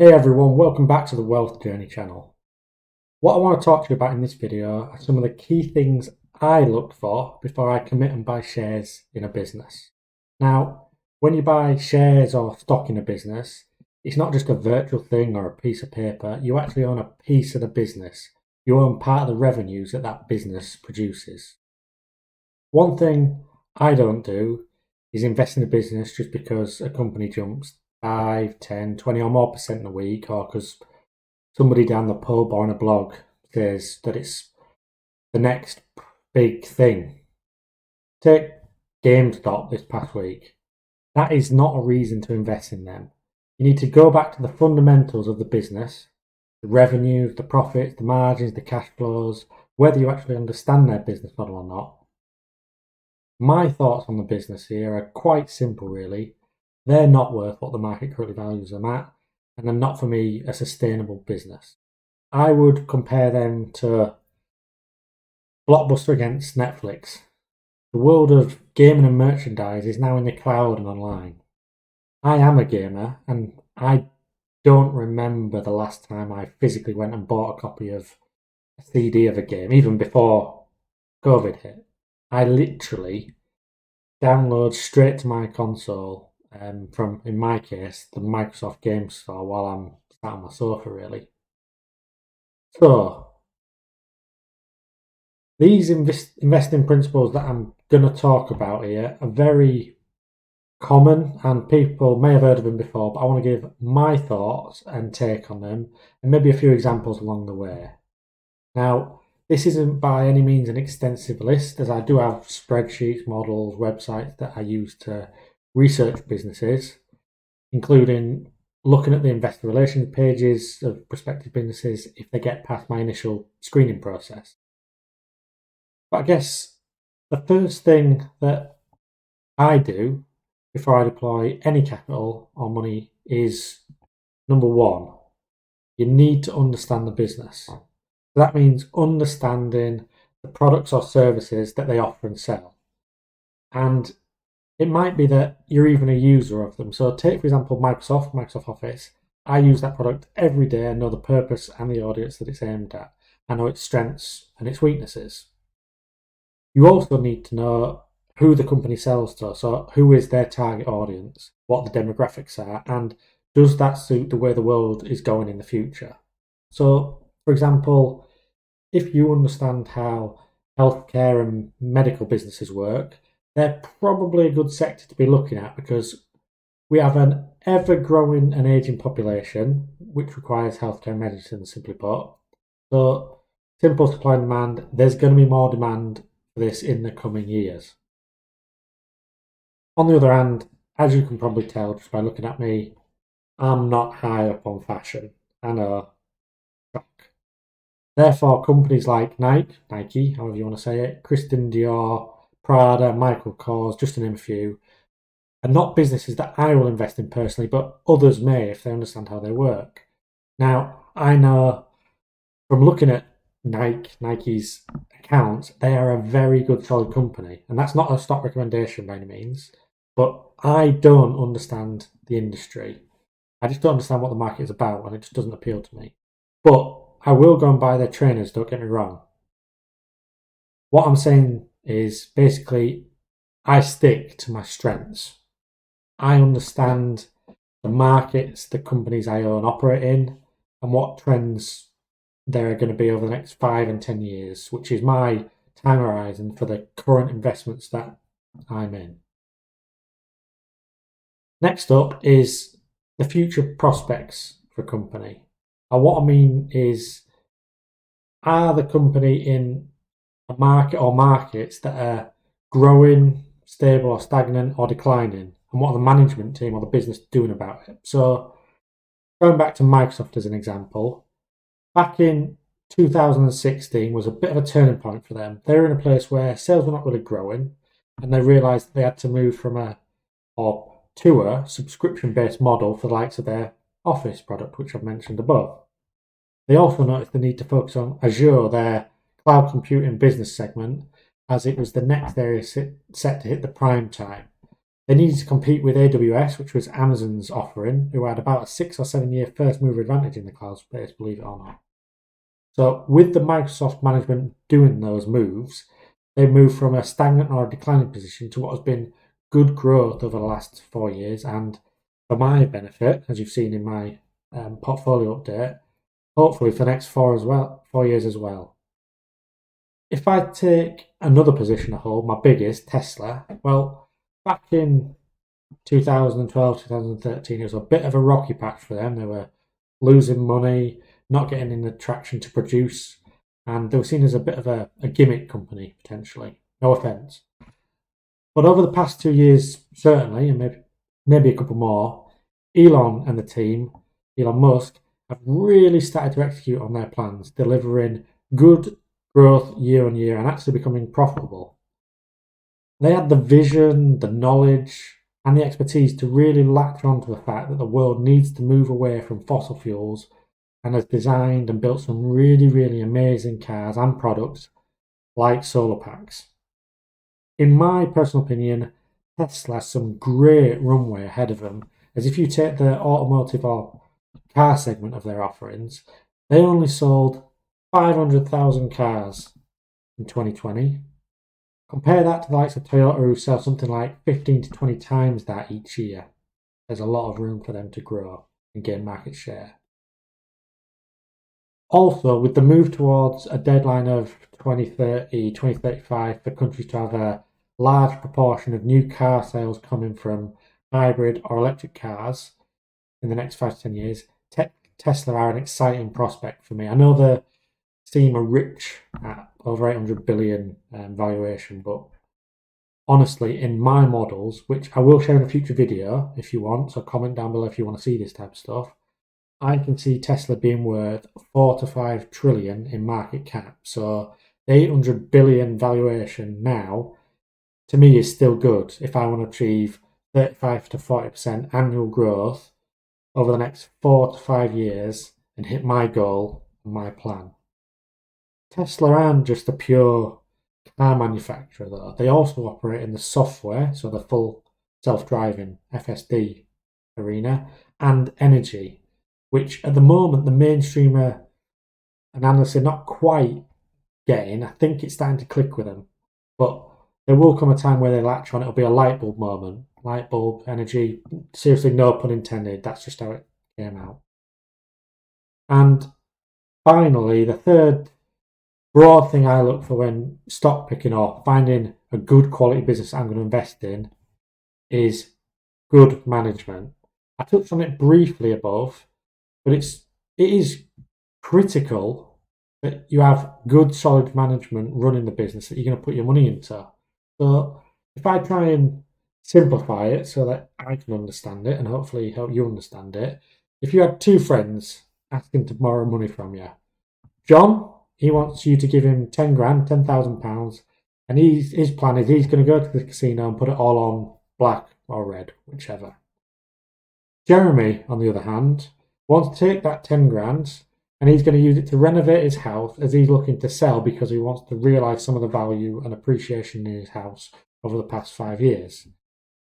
Hey everyone, welcome back to the Wealth Journey channel. What I want to talk to you about in this video are some of the key things I look for before I commit and buy shares in a business. Now, when you buy shares or stock in a business, it's not just a virtual thing or a piece of paper. You actually own a piece of the business. You own part of the revenues that that business produces. One thing I don't do is invest in a business just because a company jumps 5, 10, 20 or more % in a week, or because somebody down the pub or on a blog says that it's the next big thing. Take GameStop this past week. That is not a reason to invest in them. You need to go back to the fundamentals of the business, the revenues, the profits, the margins, the cash flows, whether you actually understand their business model or not. My thoughts on the business here are quite simple, really. They're not worth what the market currently values them at, and they're not, for me, a sustainable business. I would compare them to Blockbuster against Netflix. The world of gaming and merchandise is now in the cloud and online. I am a gamer, and I don't remember the last time I physically went and bought a copy of a CD of a game, even before COVID hit. I literally download straight to my console from, in my case, the Microsoft Game Store while I'm sat on my sofa, really. So, these investing principles that I'm going to talk about here are very common and people may have heard of them before, but I want to give my thoughts and take on them and maybe a few examples along the way. Now, this isn't by any means an extensive list, as I do have spreadsheets, models, websites that I use to research businesses, including looking at the investor relations pages of prospective businesses if they get past my initial screening process. But I guess the first thing that I do before I deploy any capital or money is, number one, you need to understand the business. That means understanding the products or services that they offer and sell. And it might be that you're even a user of them. So take, for example, Microsoft Office. I use that product every day. I know the purpose and the audience that it's aimed at. I know its strengths and its weaknesses. You also need to know who the company sells to. So who is their target audience, what the demographics are, and does that suit the way the world is going in the future? So, for example, if you understand how healthcare and medical businesses work, they're probably a good sector to be looking at because we have an ever-growing and aging population, which requires healthcare and medicine, simply put. So, simple supply and demand, there's going to be more demand for this in the coming years. On the other hand, as you can probably tell just by looking at me, I'm not high up on fashion. I know. Shock. Therefore, companies like Nike, however you want to say it, Christian Dior, Prada, Michael Kors, just to name a few, are not businesses that I will invest in personally, but others may if they understand how they work. Now, I know from looking at Nike's accounts, they are a very good, solid company. And that's not a stock recommendation by any means, but I don't understand the industry. I just don't understand what the market is about, and it just doesn't appeal to me. But I will go and buy their trainers, don't get me wrong. What I'm saying is basically I stick to my strengths. I understand the markets the companies I own operate in and what trends there are going to be over the next 5 and 10 years, which is my time horizon for the current investments that I'm in. Next up is the future prospects for a company. And what I mean is, are the company in a market or markets that are growing, stable or stagnant or declining? And what are the management team or the business doing about it? So going back to Microsoft as an example, back in 2016 was a bit of a turning point for them. They were in a place where sales were not really growing, and they realised that they had to move to a subscription-based model for the likes of their Office product, which I've mentioned above. They also noticed the need to focus on Azure, their cloud computing business segment, as it was the next area set to hit the prime time. They needed to compete with AWS, which was Amazon's offering, who had about a 6 or 7 year first mover advantage in the cloud space, believe it or not. So with the Microsoft management doing those moves, they moved from a stagnant or a declining position to what has been good growth over the last 4 years. And for my benefit, as you've seen in my portfolio update, hopefully for the next 4 years as well. If I take another position I hold, my biggest, Tesla, well, back in 2012, 2013, it was a bit of a rocky patch for them. They were losing money, not getting in the traction to produce, and they were seen as a bit of a gimmick company, potentially. No offence. But over the past 2 years, certainly, and maybe a couple more, Elon and the team, Elon Musk, have really started to execute on their plans, delivering good growth year on year and actually becoming profitable. They had the vision, the knowledge, and the expertise to really latch onto the fact that the world needs to move away from fossil fuels, and has designed and built some really, really amazing cars and products like solar packs. In my personal opinion, Tesla has some great runway ahead of them, as if you take the automotive or car segment of their offerings, they only sold 500,000 cars in 2020. Compare that to the likes of Toyota, who sell something like 15 to 20 times that each year. There's a lot of room for them to grow and gain market share. Also, with the move towards a deadline of 2030, 2035 for countries to have a large proportion of new car sales coming from hybrid or electric cars in the next 5 to 10 years, Tesla are an exciting prospect for me. I know they seem rich at over 800 billion valuation, but honestly, in my models, which I will share in a future video if you want, so comment down below if you want to see this type of stuff, I can see Tesla being worth 4 to 5 trillion in market cap. So the 800 billion valuation now, to me, is still good if I want to achieve 35 to 40% annual growth over the next 4 to 5 years and hit my goal and my plan. Tesla aren't just a pure car manufacturer, though. They also operate in the software, so the full self-driving FSD arena, and energy, which at the moment the mainstream and analysts are not quite getting. I think it's starting to click with them, but there will come a time where they latch on. It'll be a light bulb moment. Light bulb energy, seriously, no pun intended. That's just how it came out. And finally, the third broad thing I look for when stock picking or finding a good quality business I'm going to invest in is good management. I touched on it briefly above, but it is critical that you have good, solid management running the business that you're going to put your money into. So if I try and simplify it so that I can understand it and hopefully help you understand it, if you had two friends asking to borrow money from you, John, he wants you to give him 10 grand, £10,000, and his plan is he's going to go to the casino and put it all on black or red, whichever. Jeremy, on the other hand, wants to take that 10 grand and he's going to use it to renovate his house as he's looking to sell because he wants to realise some of the value and appreciation in his house over the past 5 years.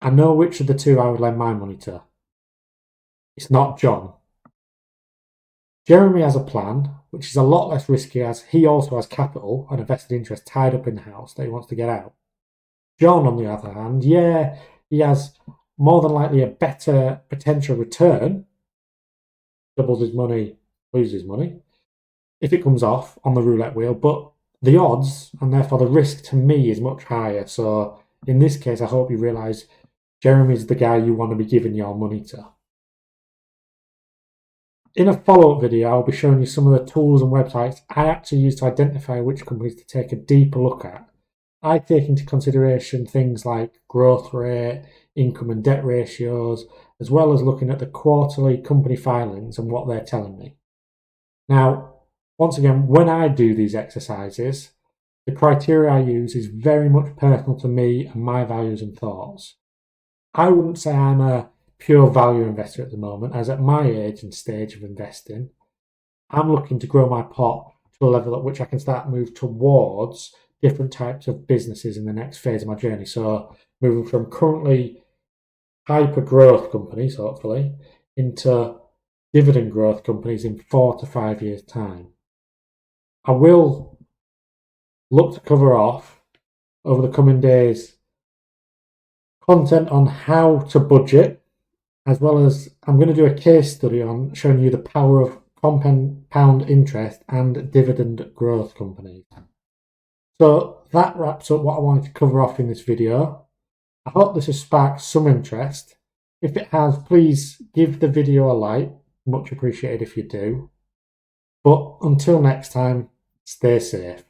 I know which of the two I would lend my money to. It's not John. Jeremy has a plan, which is a lot less risky as he also has capital and a vested interest tied up in the house that he wants to get out. John, on the other hand, yeah, he has more than likely a better potential return, doubles his money, loses money, if it comes off on the roulette wheel, but the odds, and therefore the risk to me, is much higher. So in this case, I hope you realise Jeremy's the guy you want to be giving your money to. In a follow-up video, I'll be showing you some of the tools and websites I actually use to identify which companies to take a deeper look at. I take into consideration things like growth rate, income and debt ratios, as well as looking at the quarterly company filings and what they're telling me. Now, once again, when I do these exercises, the criteria I use is very much personal to me and my values and thoughts. I wouldn't say I'm a pure value investor at the moment, as at my age and stage of investing, I'm looking to grow my pot to a level at which I can start to move towards different types of businesses in the next phase of my journey. So moving from currently hyper growth companies, hopefully, into dividend growth companies in 4 to 5 years' time. I will look to cover off over the coming days content on how to budget, as well as I'm going to do a case study on showing you the power of compound interest and dividend growth companies. So that wraps up what I wanted to cover off in this video. I hope this has sparked some interest. If it has, please give the video a like. Much appreciated if you do. But until next time, stay safe.